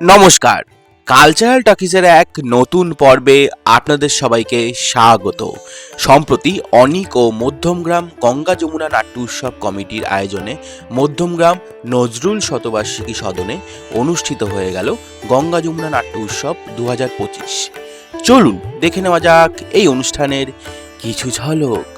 নমস্কার, কালচারাল টকিজের এক নতুন পর্বে আপনাদের সবাইকে স্বাগত। সম্প্রতি অনিক ও মধ্যমগ্রাম গঙ্গা যমুনা নাট্য উৎসব কমিটির আয়োজনে মধ্যমগ্রাম নজরুল শতবার্ষিকী সদনে অনুষ্ঠিত হয়ে গেল গঙ্গা যমুনা নাট্য উৎসব 2025। চলুন দেখে নেওয়া যাক এই অনুষ্ঠানের কিছু ঝলক।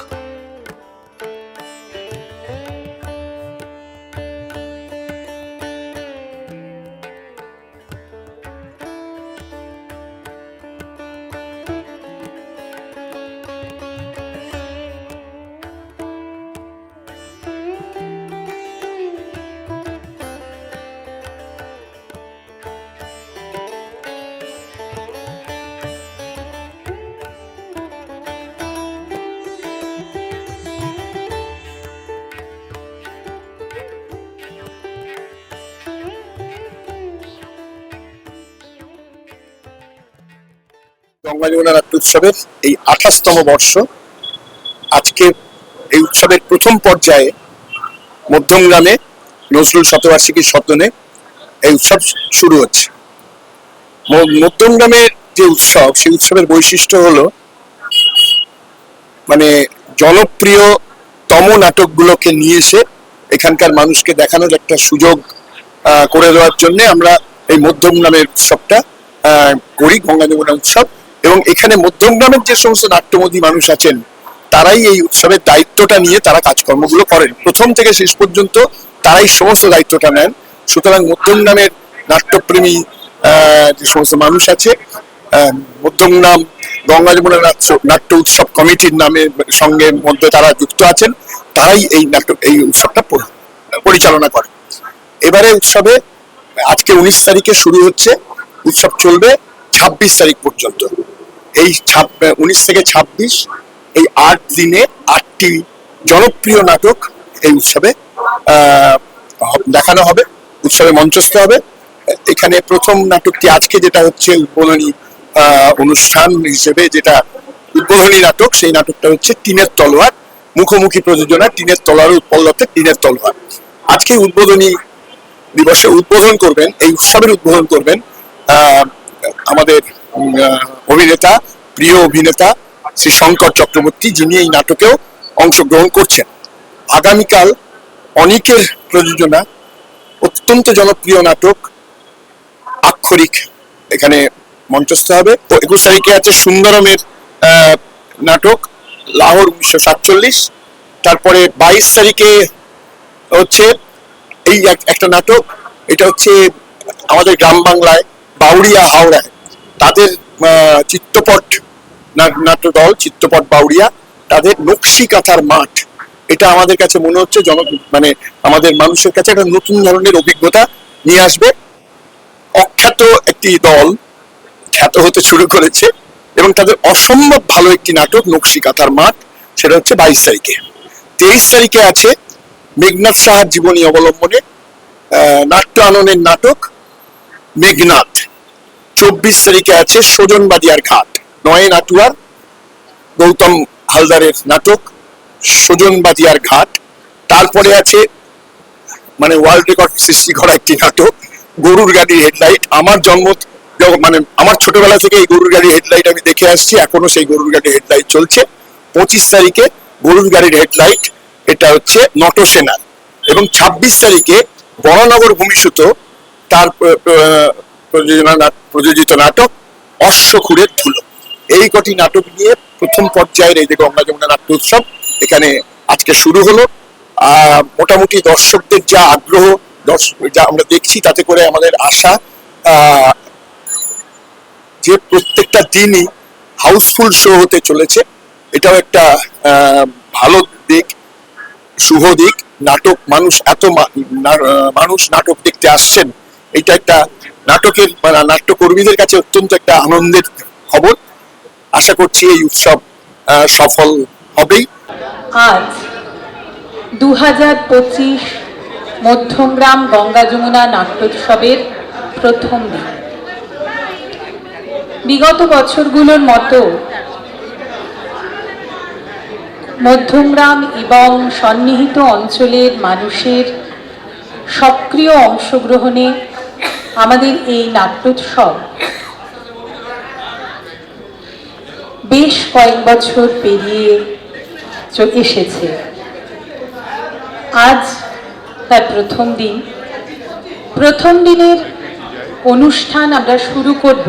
গঙ্গা যমুনা নাট্য উৎসবের এই 28তম বর্ষ। আজকে এই উৎসবের প্রথম পর্যায়ে মধ্যমগ্রামে নজরুল শতবার্ষিকীর সদনে এই উৎসব শুরু হচ্ছে। মধ্যমগ্রামের যে উৎসব, সেই উৎসবের বৈশিষ্ট্য হলো জনপ্রিয়তম নাটকগুলোকে নিয়ে এসে এখানকার মানুষকে দেখানোর একটা সুযোগ করে দেওয়ার জন্য আমরা এই মধ্যমগ্রামের উৎসবটা করি, গঙ্গা যমুনা উৎসব। এবং এখানে মধ্যমগ্রামের যে সমস্ত নাট্যমোদী মানুষ আছেন, তারাই এই উৎসবের দায়িত্বটা নিয়ে তারা কাজকর্মগুলো করেন। প্রথম থেকে শেষ পর্যন্ত তারাই সমস্ত দায়িত্বটা নেন। সুতরাং মধ্যমগ্রামের নাট্যপ্রেমী যে সমস্ত মানুষ আছে, মধ্যমগ্রাম গঙ্গা যমুনা নাট্য উৎসব কমিটির নামের সঙ্গে মধ্যে তারা যুক্ত আছেন, তারাই এই উৎসবটা পরিচালনা করে। এবারে উৎসবে আজকে 19 তারিখে শুরু হচ্ছে, উৎসব চলবে 26 তারিখ পর্যন্ত। এই 19 থেকে 26 এই 8 দিনে 8টি জনপ্রিয় নাটক এই উৎসবে দেখানো হবে, উৎসবে মঞ্চস্থ হবে। এখানে প্রথম নাটকটি আজকে যেটা হচ্ছে উদ্বোধনী অনুষ্ঠান হিসেবে, যেটা উদ্বোধনী নাটক, সেই নাটকটা হচ্ছে টিনের তলোয়ার। মুখোমুখি প্রযোজনা, টিনের তলোয়ার উপলক্ষে টিনের তলোয়ার। আজকে উদ্বোধনী দিবসে উদ্বোধন করবেন, এই উৎসবের উদ্বোধন করবেন আমাদের অভিনেতা, প্রিয় অভিনেতা শ্রী শঙ্কর চক্রবর্তী, যিনি এই নাটকেও অংশগ্রহণ করছেন। আগামীকাল অনিকের প্রযোজনা অত্যন্ত জনপ্রিয় নাটক আক্ষরিক এখানে মঞ্চস্থ হবে। 21 তারিখে আছে সুন্দরমের নাটক লাহোর 1947। তারপরে 22 তারিখে হচ্ছে এই একটা নাটক, এটা হচ্ছে আমাদের গ্রাম বাংলায় বাউরিয়া হাওড়ায় তাদের চিত্তপট নাট্য দল, চিত্তপট বাউরিয়া, তাদের নকশি কাঁথার মাঠ। এটা আমাদের কাছে মনে হচ্ছে আমাদের মানুষের কাছে একটা নতুন ধরনের অভিজ্ঞতা নিয়ে আসবে। অখ্যাত একটি দল খ্যাত হতে শুরু করেছে এবং তাদের অসম্ভব ভালো একটি নাটক নকশি কাঁথার মাঠ, সেটা হচ্ছে 22 তারিখে। 23 তারিখে আছে মেঘনাথ সাহার জীবনী অবলম্বনে নাট্য আননের নাটক মেঘনাথ। 24 তারিখে আছে সোজনবাদিয়ার ঘাট, নয়ন আটুয়ার, গৌতম হালদারের নাটক সোজনবাদিয়ার ঘাট। তারপরে আছে ওয়ার্ল্ড রেকর্ড সৃষ্টি করা একটি নাটক গরুর গাড়ির হেডলাইট। আমার ছোটবেলা থেকে এই গরুর গাড়ির হেডলাইট আমি দেখে আসছি, এখনো সেই গরুর গাড়ির হেডলাইট চলছে। 25 তারিখে গরুর গাড়ির হেডলাইট, এটা হচ্ছে নটসেনার। এবং 26 তারিখে বরানগর ভূমিসূত তার প্রযোজিত নাটক অশ্বক্ষুরের ধুলো। এই কটি নাটক নিয়ে প্রথম পর্যায়ের এই যে গঙ্গা যমুনা নাট্য উৎসব এখানে আজকে শুরু হলো। মোটামুটি দর্শকদের যা আগ্রহ, যা আমরা দেখছি, তাতে করে আমাদের আশা যে প্রত্যেকটা দিনই হাউসফুল শো হতে চলেছে। এটাও একটা ভালো দিক, শুভ দিক। নাটক মানুষ নাটক দেখতে আসছেন, এটা একটা নাটকের নাট্যকর্মীদের কাছে অত্যন্ত একটা আনন্দের খবর। আশা করছি এই উৎসব সফল হবেই। আজ 2025 মধ্যমগ্রাম গঙ্গা যমুনা নাট্যোৎসবের প্রথম দিন। বিগত বছরগুলোর মতো মধ্যমগ্রাম এবং সন্নিহিত অঞ্চলের মানুষের সক্রিয় অংশগ্রহণে আমাদের এই নাট্যোৎসব বেশ কয়েক বছর পেরিয়ে এসেছে। আজ তার প্রথম দিনের অনুষ্ঠান আমরা শুরু করব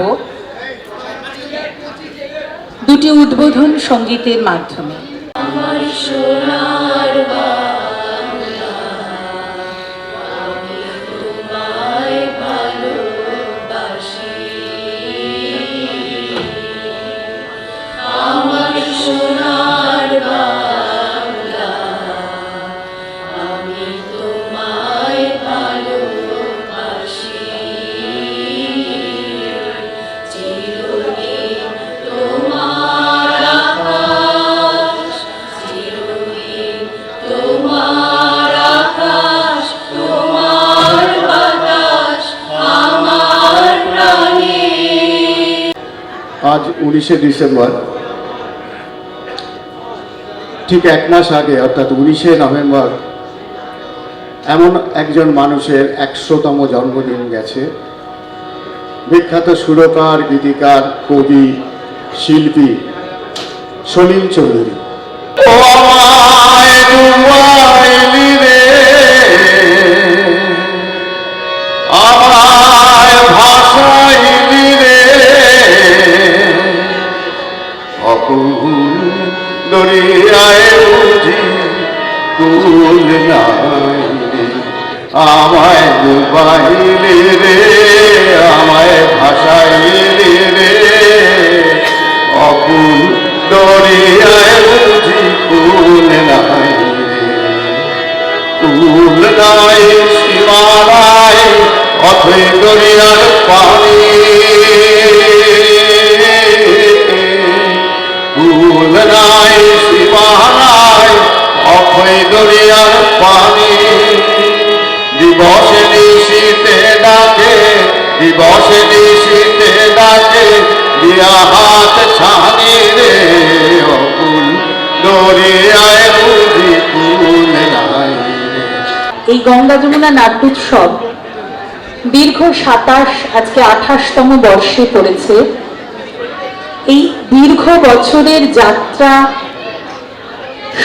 দুটি উদ্বোধন সঙ্গীতের মাধ্যমে। আমার সোনার বাংলা, আমি তোমায় ভালোবাসি। আমার সোনার বাংলা, আমি তোমায় ভালোবাসি। চিরদিন তোমার আকাশ, চিরদিন তোমার আকাশ, তোমার বাতাস আমার প্রাণে। আজ 19শে ডিসেম্বর, ঠিক এক মাস আগে অর্থাৎ 19শে নভেম্বর এমন একজন মানুষের 100তম জন্মদিন গেছে। বিখ্যাত সুরকার, গীতিকার, কবি, শিল্পী সলিল চৌধুরী। দরিয়ায় বুঝি কুল নাই, আমায় ডুবাইলি রে, আমায় ভাসাইলি রে, অকুল দরিয়ায় বুঝি কুল নাই, কুল নাই সীমানায় অথই দরিয়ার পানি, কুল নাই সীমানায় অথই দরিয়ার পানি। দিবসে নিশীতে ডাকে, দিবসে নিশীতে ডাকে, দিয়া হাত ছানি রে, অকুল দরিয়ায় বুঝি কুল নাই। এই গঙ্গা যমুনা নাট্যোৎসব দীর্ঘ 27 আজকে 28তম বর্ষে পড়েছে। এই দীর্ঘ বছরের যাত্রা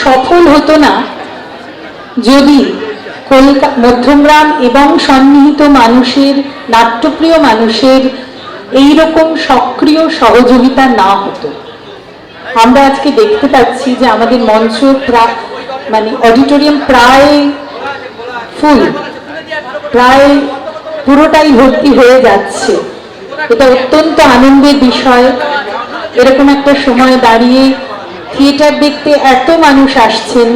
সফল হতো না যদি মধ্যমগ্রাম এবং সন্নিহিত মানুষের, নাট্যপ্রিয় মানুষের এইরকম সক্রিয় সহযোগিতা না হতো। আমরা আজকে দেখতে পাচ্ছি যে আমাদের মঞ্চ মানে অডিটোরিয়াম প্রায় ফুল, প্রায় পুরোটাই ভর্তি হয়ে যাচ্ছে। এটা অত্যন্ত আনন্দের বিষয়। এরকম একটা সময় দাঁড়িয়ে থিয়েটার দেখতে এত মানুষ আসছেন,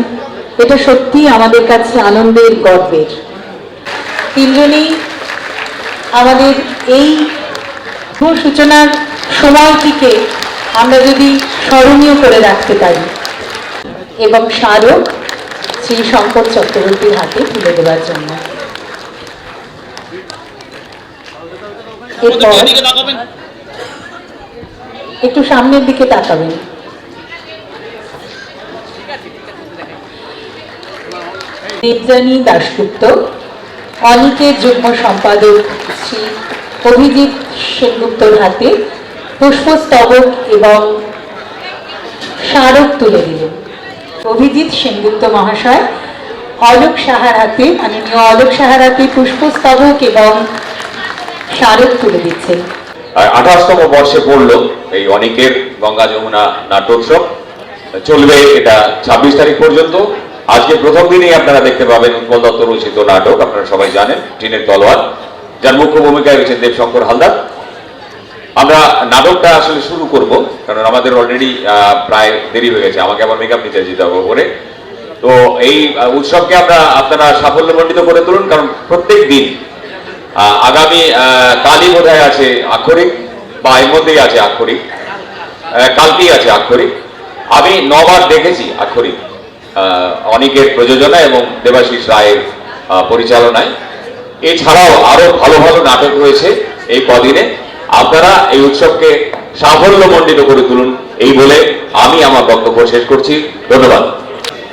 এটা সত্যি আমাদের কাছে আনন্দের, গর্বের। তিনজনেই আমাদের এই শুভ সূচনার সময়টিকে আমরা যদি স্মরণীয় করে রাখতে পারি এবং স্মারক শ্রী শঙ্কর চক্রবর্তীর হাতে তুলে দেওয়ার জন্য। এরপর একটু সামনের দিকে তাকাবেন। দেবযানী দাশগুপ্ত, অনিকের যুগ্ম সম্পাদক শ্রী অভিজিৎ সেনগুপ্তর হাতে পুষ্পস্তবক এবং স্মারক তুলে দিলেন। অভিজিৎ সেনগুপ্ত মহাশয় অলোক সাহার হাতে, মাননীয় অলোক সাহার হাতে পুষ্পস্তবক এবং স্মারক তুলে দিচ্ছেন। 28তম বর্ষে পড়লো এই অনেকের গঙ্গা যমুনা নাট্যোৎসব। চলবে এটা 26 তারিখ পর্যন্ত। আজকে প্রথম দিনেই আপনারা দেখতে পাবেন উৎপল দত্ত রচিত নাটক, আপনারা সবাই জানেন, টিনের তলোয়ার, যার মুখ্য ভূমিকায় রয়েছেন দেবশঙ্কর হালদার। আমরা নাটকটা আসলে শুরু করব, কারণ আমাদের অলরেডি প্রায় দেরি হয়ে গেছে, আমাকে আবার মেকআপ নিতে যেতে হবে করে। তো এই উৎসবকে আপনারা সাফল্যমণ্ডিত করে তুলুন, কারণ প্রত্যেক দিন আগামী কালই বোধহয় আছে আক্ষরিক, বা এর মধ্যেই আছে আক্ষরিক, কালকেই আছে আক্ষরিক। আমি 9 বার দেখেছি আক্ষরিক, অনেকের প্রযোজনা এবং দেবাশিস রায়ের পরিচালনায়। এছাড়াও আরো ভালো ভালো নাটক রয়েছে এই কদিনে। আপনারা এই উৎসবকে সাফল্যমণ্ডিত করে তুলুন, এই বলে আমি আমার বক্তব্য শেষ করছি। ধন্যবাদ।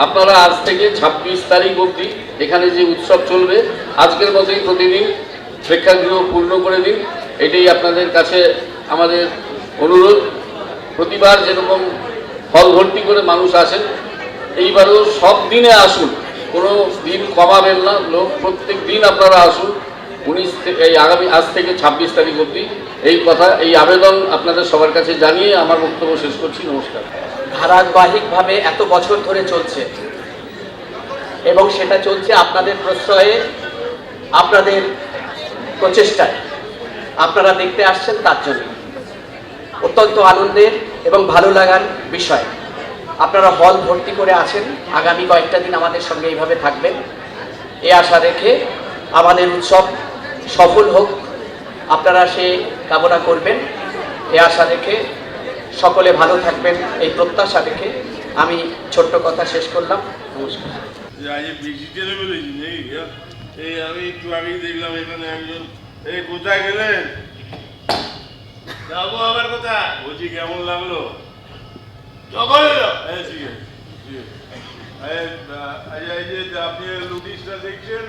আপনারা আজ থেকে 26 তারিখ অবধি এখানে যে উৎসব চলবে, আজকের মতোই প্রতিদিন প্রেক্ষাগৃহ পূর্ণ করে দিন, এটাই আপনাদের কাছে আমাদের অনুরোধ। প্রতিবার যেরকম হল ভর্তি করে মানুষ আসেন, এইবারও সব দিনে আসুন, কোনো দিন কমাবেন না, লোক প্রত্যেক দিন আপনারা আসুন। 19 থেকে আগামী আজ থেকে 26 তারিখ অবধি এই কথা, এই আবেদন আপনাদের সবার কাছে জানিয়ে আমার বক্তব্য শেষ করছি। নমস্কার। ধারাবাহিকভাবে এত বছর ধরে চলছে এবং সেটা চলছে আপনাদের প্রশ্রয়ে, আপনাদের প্রচেষ্টায়। আপনারা দেখতে আসছেন, তার জন্য অত্যন্ত আনন্দের এবং ভালো লাগার বিষয়। আপনারা হল ভর্তি করে আছেন, আগামী কয়েকটা দিন আমাদের সঙ্গে এইভাবে থাকবেন, এ আশা রেখে আমাদের উৎসব সফল হোক আপনারা সে কামনা করবেন, এ আশা রেখে সকলে ভালো থাকবেন এই প্রত্যাশা রেখে আমি ছোট্ট কথা শেষ করলাম। নমস্কার। এই আমি একটু আগেই দেখলাম এখানে একজন, এই কোথায় গেলেন? যাবো আবার কোথায়? বলছি কেমন লাগলো? যখন ঠিক আছে। এই যে আপনি নোটিশটা দেখছেন,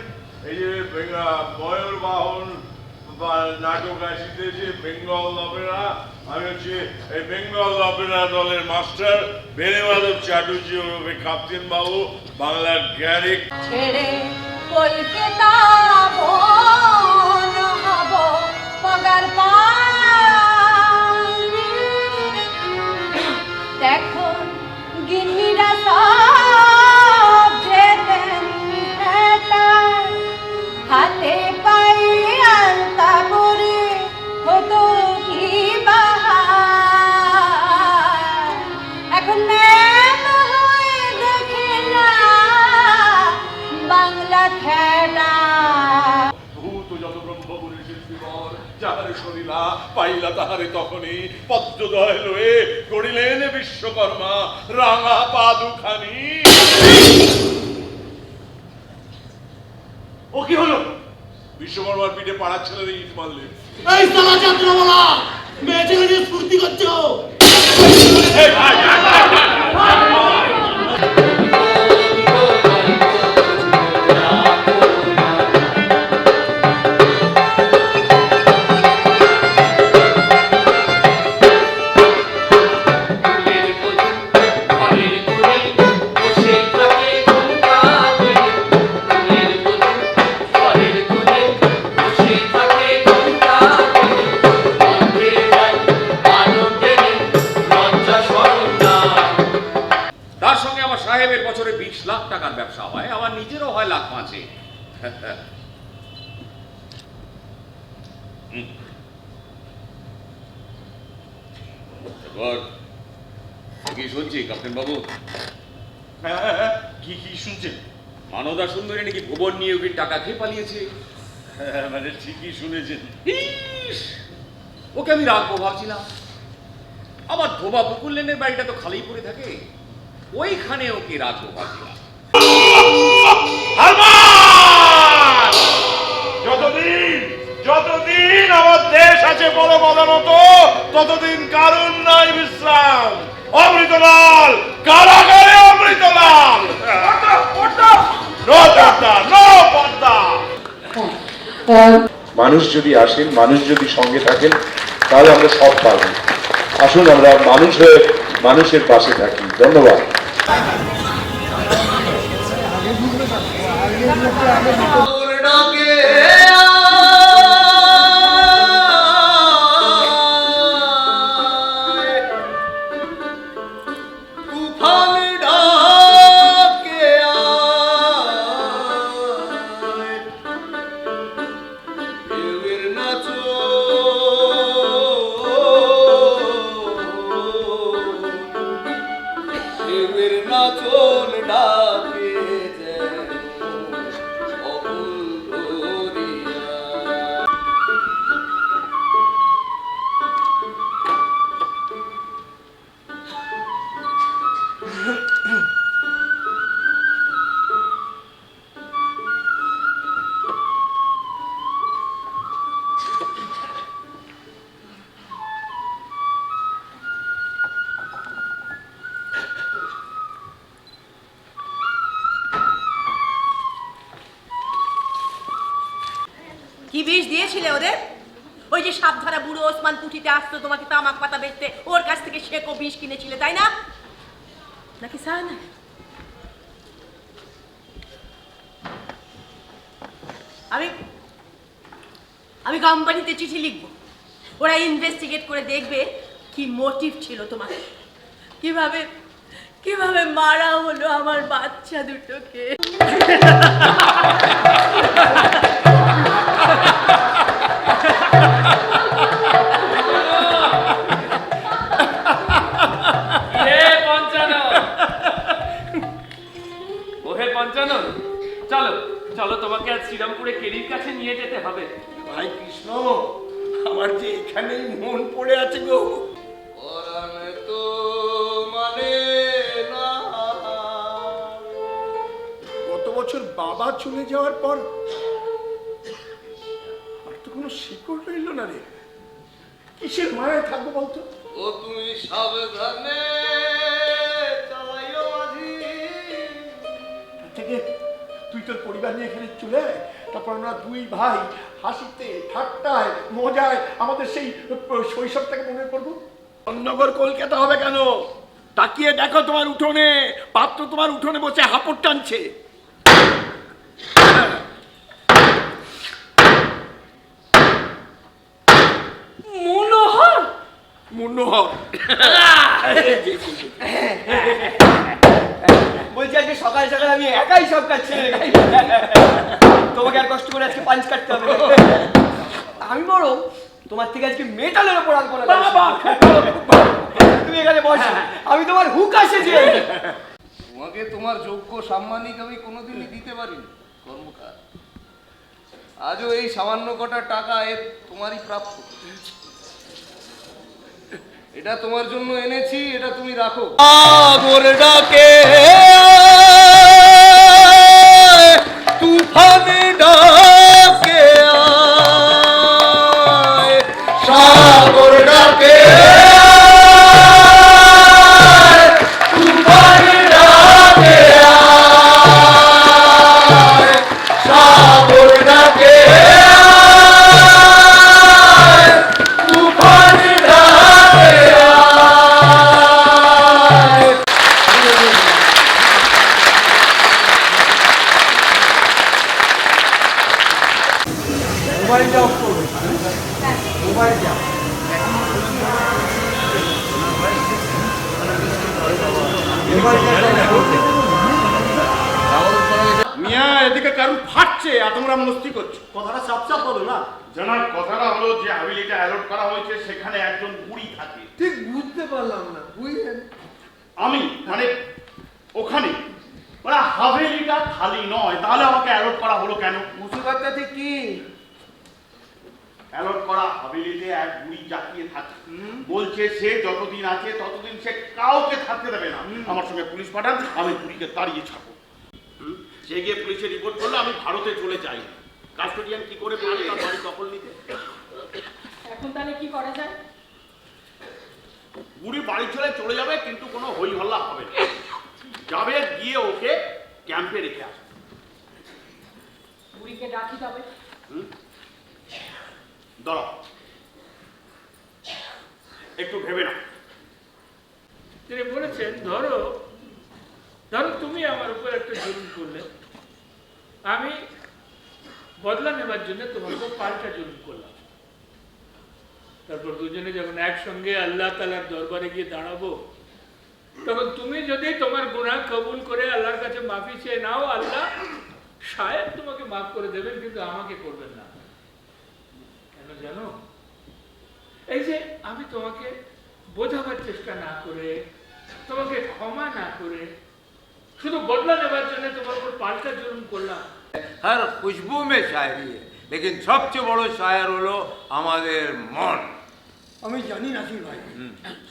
এই যে ময়ূর বাহন নাটক আসিতেছে বেঙ্গল অপেরা। আমি হচ্ছে এই বেঙ্গল অপেরা দলের মাস্টার বেণীমাধব চ্যাটার্জি ওরফে কাপ্তেন বাবু, বাংলার গ্যারিক। ছেড়ে কলকাতা বন হব পগার পান, দেখো গিন্নিরা সব যেতেন হেঁটায়, হাতে পায়ে আলতা পরে হতো কি বাহার। এখন ন্যান হয়ে দেখে না বাংলা খেলা। ভূত যত ব্রহ্মগুণের শিল্পীবর, যাহার শরীলা পাইলা তাহারে তখনই পদ্মদয় লয়ে গড়িলেন বিশ্বকর্মা রাঙা পা দুখানি। ও কি হলো? বিশ্বকর্মার পিঠে পাড়ার ছেলেদের ইট মারলেন। এই সালা যাত্রা বলা মেয়ে ছেলে নিয়ে স্ফূর্তি করছো? তার সঙ্গে আমার সাহেবের বছরে 20 লাখ টাকার ব্যবসা হয়, আমার নিজেরও হয় লাখ পাঁচে। কি শুনছি কাপ্তেন বাবু? কি কি শুনছেন? মানদা সুন্দরী নাকি ভুবন নিয়োগীর টাকা খেয়ে পালিয়েছে। মানে ঠিকই শুনেছেন। ইস, ওকে আমি রাখবো ভাবছিলাম। আমার ধোবা বকুল লেনের বাড়িটা তো খালি পড়ে থাকে, ওইখানে ওকে রাখবো ভাবছিলাম। যতদিন আমার দেশ আছে বড় প্রধানত, ততদিন কারণ নাই বিশ্রাম। অমৃতলাল কারাগারে, অমৃতলাল মানুষ যদি আসেন, মানুষ যদি সঙ্গে থাকেন, তাহলে আমরা সব পারব। আসুন আমরা মানুষ হয়ে মানুষের পাশে থাকি। ধন্যবাদ। নাচন ডাকে যেন অকুল কি বিষ দিয়েছিলে ওদের? ওই যে সাবধারা বুড়ো ওসমান পুঁঠিতে আসতো তোমাকে তামাক পাতা বেচতে, ওর কাছ থেকে শেকো বিষ কিনেছিলে তাই না? নাকি সায়না? আমি কোম্পানিতে চিঠি লিখবো, ওরা ইনভেস্টিগেট করে দেখবে কি মোটিভ ছিল তোমার, কিভাবে কিভাবে মারা হলো আমার বাচ্চা দুটোকে। পঞ্চানন, চলো চলো, তোমাকে আজ শ্রীরামপুরে কেরির কাছে নিয়ে যেতে হবে। ভাই কৃষ্ণ, আমার যে এখানেই মন পড়ে আছে গো। তো মানে না, গত বছর বাবা চলে যাওয়ার পর আর তো কোনো শিকড় রইল না রে। কিসের মায়ায় থাকবো বলতো? ও তুমি সাবধানে চালাইও মাঝি। তার থেকে তুই তোর পরিবার নিয়ে এখানে চলে আয়, তারপর আমরা দুই ভাই হাসিতে ঠাট্টায় মজায় আমাদের সেই শৈশবটাকে মনে করবো। অন্নগর কলকাতা হবে কেন? তাকিয়ে দেখো তোমার উঠোনে, পাত্র তোমার উঠোনে বসে হাঁপড় টানছে। মনোহর, মনোহর বলছি আজকে সকাল সকাল আমি একাই সব কাজ ছেড়ে তোমাকে আর কষ্ট করে আজকে পাঞ্চ কাটতে হবে। আমি বরং তোমার থেকে আজকে মেটালের ওপর আনবো না। তুমি এখানে বসো, আমি তোমার হুক আসেছি। তোমাকে তোমার যোগ্য সাম্মানিক আমি কোনোদিনই দিতে পারিনি কর্মকার। আজও এই সামান্য কটা টাকা এর তোমারই প্রাপ্য। এটা তোমার জন্য এনেছি, এটা তুমি রাখো। আগর ডাকে তুফান ডাকে আয়, সাগর ডাকে তুফান ডাকে আয়, সাগর ডাকে আয়, তুফান ডাকে আয়। মোবাইলটা অফ করবে, মোবাইলটা মিয়া, এদিকে কারণ ফাটছে আর তোমরা মস্তি করছো। কথাটা চাপ চাপ বলো না। জানার কথাটা হলো যে হাবিলিটা অ্যালট করা হয়েছে, সেখানে একজন বুড়ি থাকে। ঠিক বুঝতে পারলাম না, বুঝলেন? আমি মানে ওখানে মানে হাভেলিটা খালি নয়, তাহলে আমাকে অ্যালট করা হলো কেন? মুসিবতটা ঠিক কি? অ্যালট করা হাভেলিতে এক বুড়ি জাকিয়ে থাকে, বলছে সে যতদিন আছে ততদিন সে কাউকে থাকতে দেবে না। আমার সঙ্গে পুলিশ পাঠান, আমি বুড়িকে তাড়িয়ে ছাড়বো। সে গিয়ে পুলিশে রিপোর্ট করলো, আমি ভারতে চলে যাই। কাস্টোডিয়ান কি করে পারে তার বাড়ি দখল নিতে? এখন তাহলে কি করা যায়? বুড়ি বাড়ি ছেড়ে চলে যাবে, কিন্তু কোনো হই হল্লা হবে না। যাবে গিয়ে ওকে ক্যাম্পে রেখে আসবে। বুড়িকে ডাকি তবে। দাঁড়াও, একটু ভেবে না। তিনি বলেছেন, ধরো ধরো তুমি আমার উপর একটা জুলুম করলে, আমি বদলা নেবার জন্য তোমার উপর পাল্টা জুলুম করলাম। তারপর দুজনে যখন একসঙ্গে আল্লাহ তাআলার দরবারে গিয়ে দাঁড়াবো, তখন তুমি যদি তোমার গুনাহ কবুল করে আল্লাহর কাছে মাফি চেয়ে নাও, আল্লাহ শায়দ তোমাকে মাফ করে দেবেন, কিন্তু আমাকে করবেন না। কেন জানো? এই যে আমি তোমাকে বোঝাবার চেষ্টা না করে, তোমাকে ক্ষমা না করে, শুধু বদলা নেবার জন্য তোমার উপর পাল্টা জুলুম করলাম। हर खुशबू में शायरी है, लेकिन सबसे बड़ो शायर হলো আমাদের মন। আমি জানি নাসির ভাই,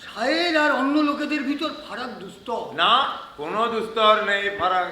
শায়ের আর অন্য লোকেদের ভিতর ফারাক দুস্তর ना कोनो दुस्तर नहीं फर्क,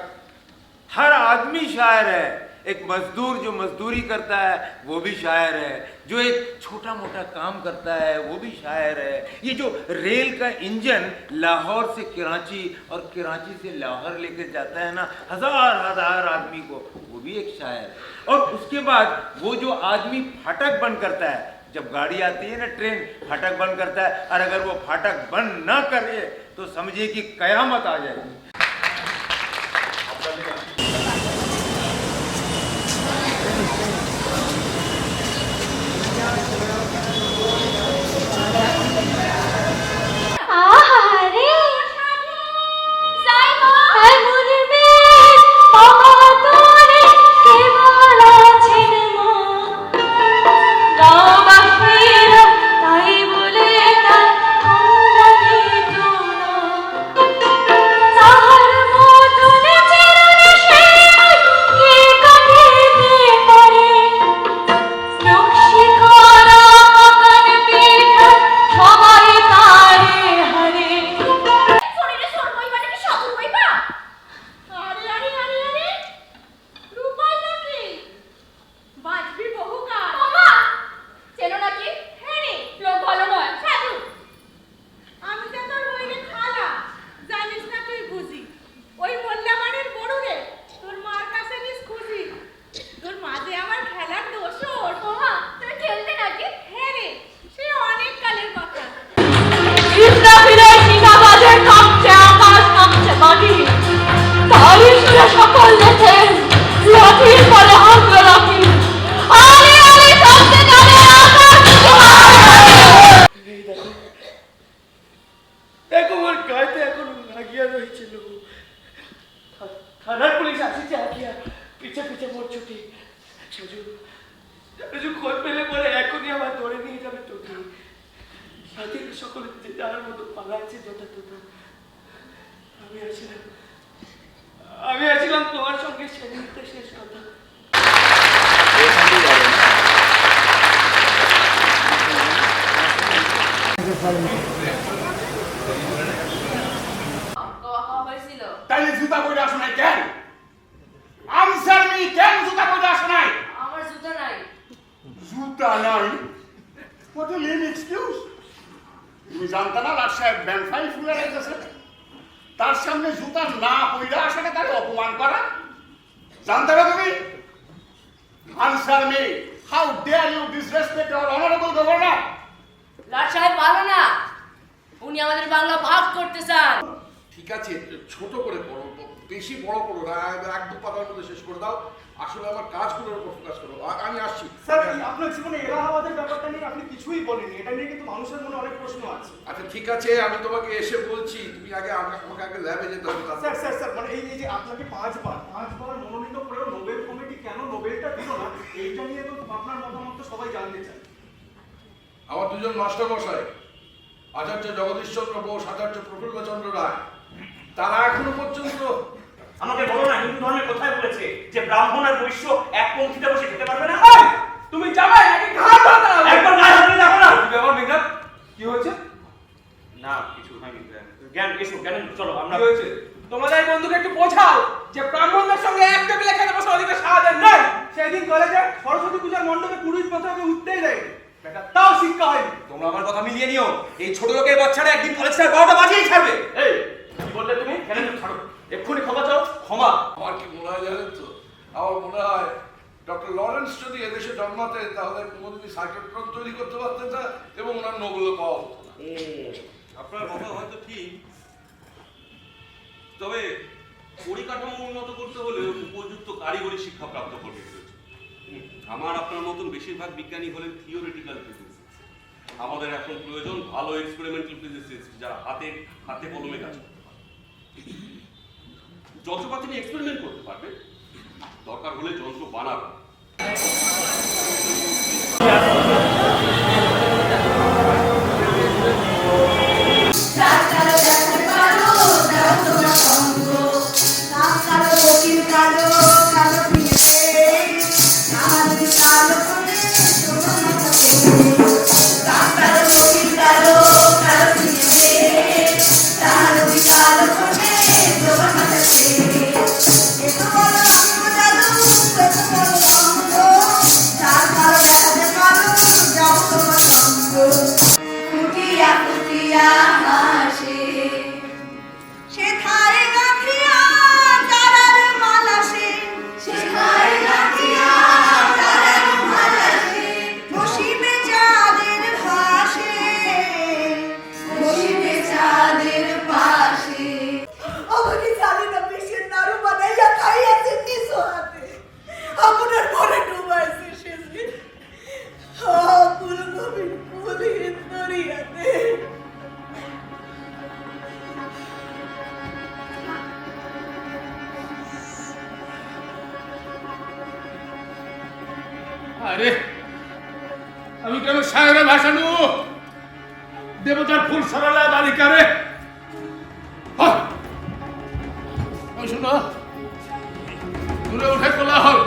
हर आदमी शायर है। एक मजदूर जो मजदूरी करता है वो भी शायर है, जो एक छोटा मोटा काम करता है वो भी शायर है। ये जो रेल का इंजन लाहौर से कराची और कराची से लाहौर लेकर जाता है ना, हजार हजार आदमी को, वो वो भी एक शायर है। और उसके बाद वो जो आदमी फाटक बंद करता है, जब गाड़ी आती है ना ट्रेन, फाटक बंद करता है, और अगर वो फाटक बंद ना करे तो समझिए कि कयामत आ जाएगी। তাইলে জুতা পরে আসো নাই কেন? আনসার মি, কেন জুতা পরে আসো নাই? আমার জুতো নাই। জুতা নাই? What a lame excuse! তুমি জানতা না লাট সাহেব ব্যাংফাই ফুলে রেখেছে? তার সামনে জুতা না পইরা আসাটা তার অপমান করা? জানতা না তুমি? Answer me, how dare you disrespect our honorable governor? লাট সাহেব ভালো না, উনি আমাদের বাংলা ভাগ করতে চান। ঠিক আছে, ছোট করে করো, বেশি বড় করো না, এক দু পাতার মধ্যে শেষ করে দাও। আসলে আমার কাজগুলোর উপর ফোকাস করো। আমি আসছি স্যার, আপনার জীবনে এলাহাবাদের ব্যাপারটা নিয়ে আপনি কিছুই বলেননি, এটা নিয়ে কিন্তু মানুষের মনে অনেক প্রশ্ন আছে। আচ্ছা ঠিক আছে, আমি তোমাকে এসে বলছি, তুমি আগে আমাকে আগে ল্যাবে যেতে হবে। স্যার স্যার স্যার মানে এই যে আপনাকে পাঁচবার মনোনীত করেও নোবেল কমিটি কেন নোবেলটা দিল না, এইটা নিয়ে তো আপনার মতামত তো সবাই জানতে চায়। আমার দুজন মাস্টারমশাই, আচার্য জগদীশচন্দ্র বোস, আচার্য প্রফুল্লচন্দ্র রায়, তারা এখনো পর্যন্ত আমাকে বলো না, হিন্দু ধর্মে কোথায় বলেছে যে ব্রাহ্মণ আর বৈশ্য এক পঙ্ক্তিতে বসে খেতে পারবে না? তুমি যাবে নাকি ঘাট হাতা? একবার গায়ে হাত দিয়ে দেখো না। ব্যাপার বিজ্ঞান কি হয়েছে? না কিছু হয়নি। জ্ঞান এসো, জ্ঞান চলো। আমরা কি হয়েছে? তোমাদের বন্ধুকে একটু বোঝাও যে ব্রাহ্মণদের সঙ্গে এক টেবিলে খেতে বসে অধিকার সাহায্য নাই। সেদিন কলেজে সরস্বতী পূজার মণ্ডপে পুরুষ প্রথাকে উঠতেই দেয়, বেটা তাও শিক্ষা হয়নি। তোমরা আমার কথা মিলিয়ে নিও, এই ছোট লোকের বাচ্চারা একদিন কলেজটা 12টা বাজিয়েই ছাড়বে। এই কি বললে তুমি? কেন ছাড়ো, এক্ষুনি ক্ষমা চাও। ক্ষমা? আমার কি মনে হয় জানেন তো, আমার মনে হয় ডক্টর লরেন্স যদি এদেশে জন্মাতেন তাহলে কোনোদিনই সাইকেলট্রন তৈরি করতে পারতেন না এবং ওনার নোবেলও পাওয়া হতো না। আপনার কথা হয়তো ঠিক, তবে পরিকাঠামো উন্নত করতে হলে উপযুক্ত কারিগরি শিক্ষা প্রাপ্ত করবে। আমার আপনার মতন বেশিরভাগ বিজ্ঞানী হলেন থিওরিটিক্যাল ফিজিক্স। আমাদের এখন প্রয়োজন ভালো এক্সপেরিমেন্টাল ফিজিসিস্ট যারা হাতে হাতে কলমে কাজ করতে পারে, যন্ত্রপাতি নিয়ে এক্সপেরিমেন্ট করতে পারবে, দরকার হলে যন্ত্র বানাবে। Thank you. আরে আমি কেন সায়রে ভাসানু দেবতার ফুল সরলা বালিকারে শোনো দূরে উঠে তোলা হল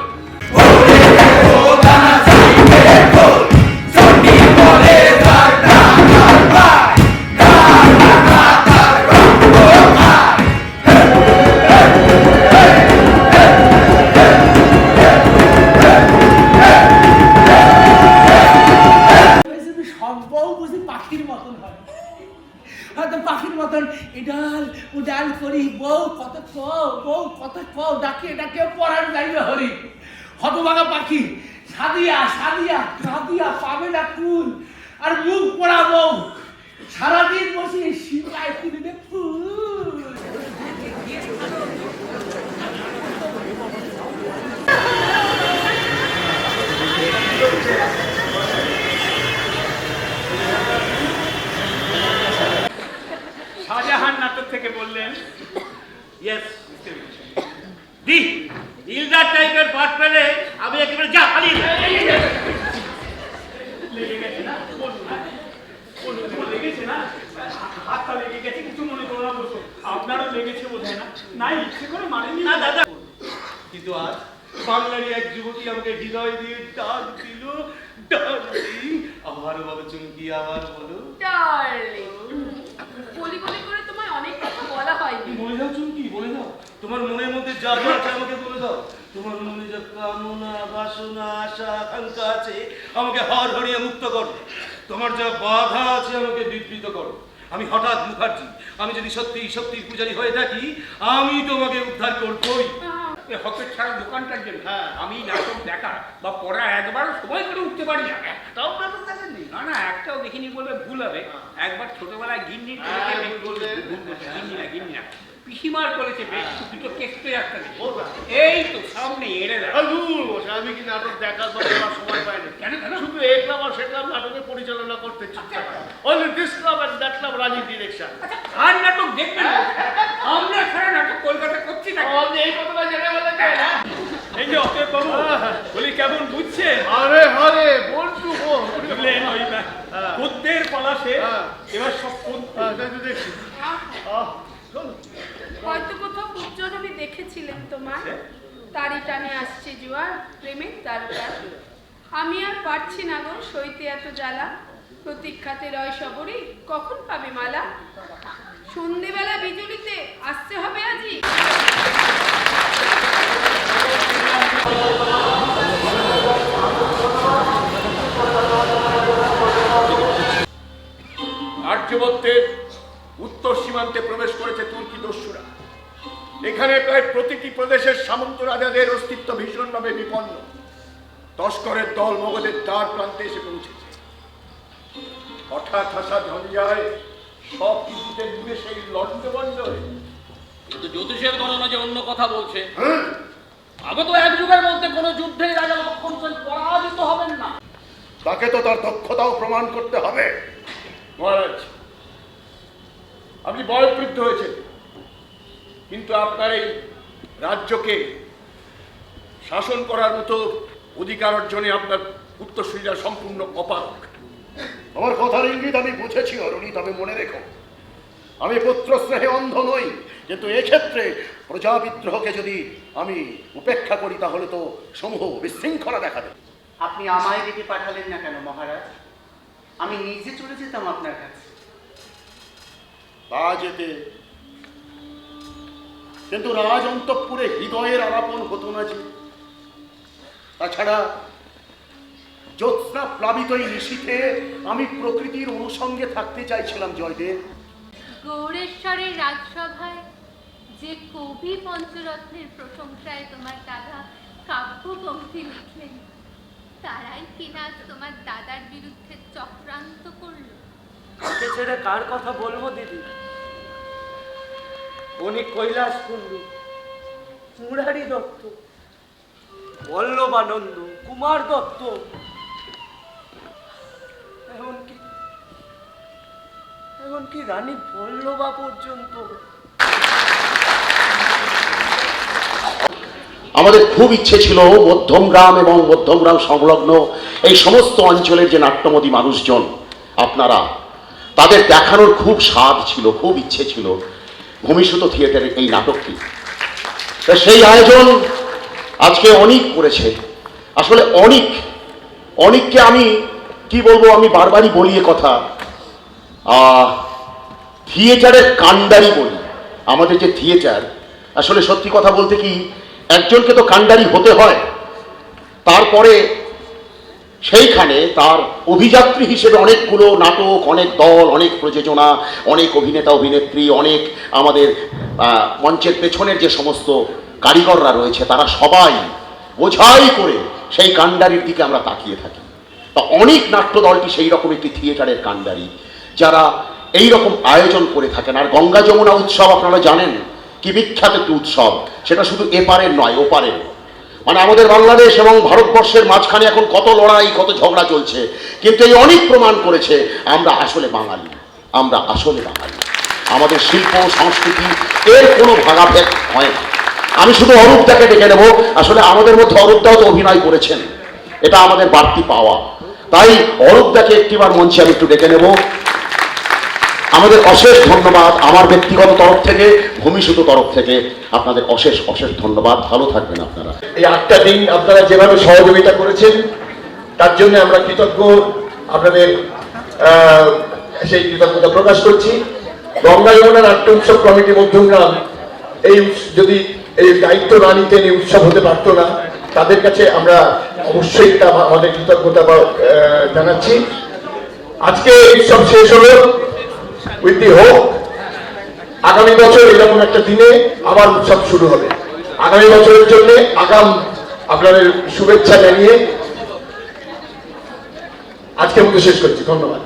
পাখির মতন হয়, হয়তো পাখির মতন এডাল উডাল করি বউ কত কও ডাকে ডাকে পরাণ যাইবে হরি। হতভাগা পাখি সাদিয়া সাদিয়া সাদিয়া পাবে না কুল, আর মুখ পড়া বউ সারাদিন বসে শিকায় তুলিবে ফুল। শাহজাহান নাটক থেকে বললেন, ইয়েস দি ইলদার টাইপের পার্ট পেলে আমি একেবারে যা পালিয়ে লেগে গেছে না লেগেছে না হাতটা লেগে গেছে, কিছু মনে করো না, বসো। আপনারও লেগেছে বোধ হয় না? না ইচ্ছে করে মারেনি না দাদা, কিন্তু আজ বাংলারই এক যুবতী আমাকে হৃদয় দিয়ে ডাক দিল, ডার্লিং। আবার বলো চুমকি, আবার বলো ডার্লিং। বলি বলি করে তোমায় অনেক কথা বলা হয়নি। বলে দাও চুমকি, বলে দাও। তোমার মনের মধ্যে যা যা আছে আমাকে বলে দাও। তোমার মনে যা কামনা, বাসনা, আশা, আকাঙ্ক্ষা আছে আমাকে হরহরিয়ে মুক্ত করো। তোমার যা বাধা আছে আমাকে বিবৃত করো। আমি হঠাৎ মুখার্জি, আমি যদি সত্যি শক্তির পূজারী হয়ে থাকি, আমি তোমাকে উদ্ধার করবই। হকের ছাড়া দোকানটার জন্য আমি নাটক দেখা বা পড়া একবারও সময় করে উঠতে পারি না। একটাও নাটক দেখেননি? না না, একটাও দেখিনি বলবে ভুল হবে। একবার ছোটবেলায় গিন্নি গিন্নি না পিসিমার করেছে, দুটো কেসতে একটা এই তো সামনে এড়ে দেয়। আমি কি নাটক দেখার পর সময় পাইনি, কেন কেন? শুধু এই ক্লাব আর সে ক্লাব নাটকের পরিচালনা করতে only this club and that club running direction. আর নাটক দেখবেন আমরা ছাড়া নাটক কলকাতা করছি না। এই কথাটা জেনে বলে যায় না। এই যে অতএব বাবু বলি কেমন বুঝছে? আরে আরে বলছু বুঝলেন ওই বুদ্ধের পলাশে এবার সব দেখছি। হয়তো কোথাও উজ্জ্বল দেখেছিলেন তোমার, তারই টানে আসছে জোয়ার প্রেমের তারকা। আমি আর পারছি না গো সইতে এত জ্বালা, প্রতীক্ষাতে রয় সবরই কখন পাবে মালা। সন্ধেবেলা বিজুলিতে আসতে হবে আজি। আর্যবত্যের উত্তর সীমান্তে প্রবেশ করেছে তুর্কি দস্যুরা। এখানে প্রায় প্রতিটি প্রদেশের সামন্ত রাজাদের অস্তিত্ব ভীষণভাবে বিপন্ন। তস্করের দল মগধের দ্বার প্রান্তে এসে পৌঁছেছে। হঠাৎ আসা ঝঞ্ঝায় সব কিছুতে ডুবে সেই লন্ডভন্ড হয়ে। কিন্তু জ্যোতিষের গণনা যে অন্য কথা বলছে। আগে তো এক যুগের মধ্যে কোনো যুদ্ধেই রাজা লক্ষণ সেন পরাজিত হবেন না। তাকে তো তার দক্ষতাও প্রমাণ করতে হবে। মহারাজ, আপনি বয়োবৃদ্ধ হয়েছেন, কিন্তু আপনার এই রাজ্যকে শাসন করার মতো অধিকার অর্জনে আপনার উত্তরসূরিরা সম্পূর্ণ অপারগ। আমার কথার ইঙ্গিত আমি বুঝেছি অরুণী, তবে মনে রেখো আমি পুত্র স্নেহে অন্ধ নই, কিন্তু এক্ষেত্রে প্রজা বিদ্রোহকে যদি আমি উপেক্ষা করি তাহলে তো সমূহ বিশৃঙ্খলা দেখা দেবে। আপনি আমায় ডেকে পাঠালেন না কেন মহারাজ? আমি নিজে চলে যেতাম আপনার কাছে। তা যেতে, কিন্তু রাজ অন্তঃপুরে হৃদয়ের আলাপন হতো না যে। তাছাড়া জ্যোৎস্না প্লাবিত এই নিশীথে আমি প্রকৃতির অনুসঙ্গে থাকতে চাইছিলাম জয়দেব। গৌরেশ্বরের রাজসভায় যে কবি পঞ্চরত্নের প্রশংসায় তোমার দাদা কাব্য পংক্তি লিখলেন, তারাই কিনা তোমার দাদার বিরুদ্ধে চক্রান্ত করলো। ওকে ছেড়ে কার কথা বলবো দিদি? উনি কৈলাস কুণ্ডু, মুরারি দত্ত, বল্লভানন্দ, কুমার দত্ত, এমনকি রানী বল্লভা পর্যন্ত। আমাদের খুব ইচ্ছে ছিল মধ্যমগ্রাম এবং মধ্যমগ্রাম সংলগ্ন এই সমস্ত অঞ্চলের যে নাট্যমদী মানুষজন আপনারা, তাদের দেখানোর খুব স্বাদ ছিল, খুব ইচ্ছে ছিল ভূমিসূত থিয়েটারের এই নাটকটি। তা সেই আয়োজন আজকে অনেক করেছে। আসলে অনেককে আমি কি বলবো, আমি বারবারই বলি এ কথা, থিয়েটারের কাণ্ডারি বলি। আমাদের যে থিয়েটার, আসলে সত্যি কথা বলতে কি, একজনকে তো কাণ্ডারি হতে হয়, তারপরে সেইখানে তার অভিযাত্রী হিসেবে অনেকগুলো নাটক, অনেক দল, অনেক প্রযোজনা, অনেক অভিনেতা অভিনেত্রী, অনেক আমাদের মঞ্চের পেছনের যে সমস্ত কারিগররা রয়েছে, তারা সবাই বোঝাই করে সেই কাণ্ডারির দিকে আমরা তাকিয়ে থাকি। তা অনেক নাট্য দলটি সেই রকম একটি থিয়েটারের কাণ্ডারি, যারা এই রকম আয়োজন করে থাকেন। আর গঙ্গা যমুনা উৎসব আপনারা জানেন কি বিখ্যাত একটি উৎসব, সেটা শুধু এপারের নয়, ওপারের। মানে আমাদের বাংলাদেশ এবং ভারতবর্ষের মাঝখানে এখন কত লড়াই, কত ঝগড়া চলছে, কিন্তু এই অনেক প্রমাণ করেছে আমরা আসলে বাঙালি, আমরা আসলে বাঙালি। আমাদের শিল্প সংস্কৃতি এর কোনো ভাগাভেদ হয় না। আমি শুধু অরূপদাকে ডেকে নেব, আসলে আমাদের মধ্যে অরূপদাও তো অভিনয় করেছেন, এটা আমাদের বাড়তি পাওয়া। তাই অরূপদাকে একটিবার মঞ্চে আমি একটু ডেকে নেব। আমাদের অশেষ ধন্যবাদ, আমার ব্যক্তিগত তরফ থেকে, ভূমিসূত তরফ থেকে আপনাদের অশেষ অশেষ ধন্যবাদ। ভালো থাকবেন আপনারা। এই 8টা দিন আপনারা যেভাবে সহযোগিতা করেছেন তার জন্য আমরা কৃতজ্ঞ, আপনাদের সেই কৃতজ্ঞতা প্রকাশ করছি। গঙ্গা যমুনা নাট্য উৎসব কমিটি মধ্যমগ্রাম যদি এই দায়িত্ব না নিতেন, এই উৎসব হতে পারতো না। তাদের কাছে আমরা অবশ্যই আমাদের কৃতজ্ঞতা জানাচ্ছি। আজকে উৎসব শেষ হলো উইথ দি হোপ আগামী বছর এরকম একটা দিনে আবার উৎসব শুরু হবে। আগামী বছরের জন্য আপনাদের শুভেচ্ছা জানিয়ে আজকের মতো শেষ করছি। ধন্যবাদ।